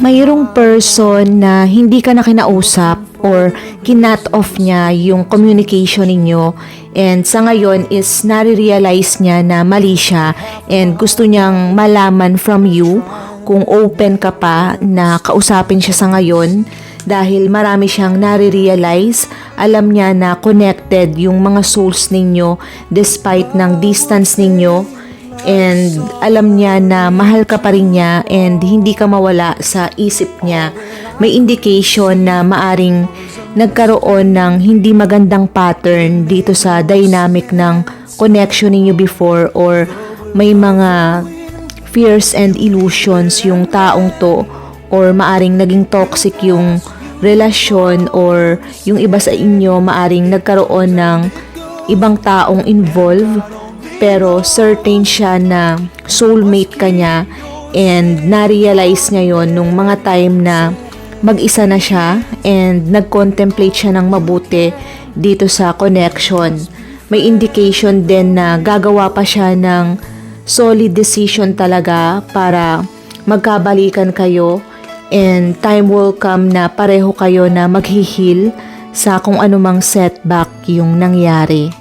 mayroong person na hindi ka na kinausap or kinat off niya yung communication ninyo, and sa ngayon is nare-realize niya na mali siya and gusto niyang malaman from you kung open ka pa na kausapin siya sa ngayon dahil marami siyang nare-realize. Alam niya na connected yung mga souls ninyo despite ng distance ninyo, and alam niya na mahal ka pa rin niya and hindi ka mawala sa isip niya. May indication na maaring nagkaroon ng hindi magandang pattern dito sa dynamic ng connection ninyo before, or may mga fears and illusions yung taong to, or maaring naging toxic yung relasyon, or yung iba sa inyo maaring nagkaroon ng ibang taong involved pero certain siya na soulmate ka niya, and na-realize niya yon nung mga time na mag-isa na siya and nag-contemplate siya ng mabuti dito sa connection. May indication din na gagawa pa siya ng solid decision talaga para magkabalikan kayo, and time will come na pareho kayo na maghihil sa kung anumang setback yung nangyari.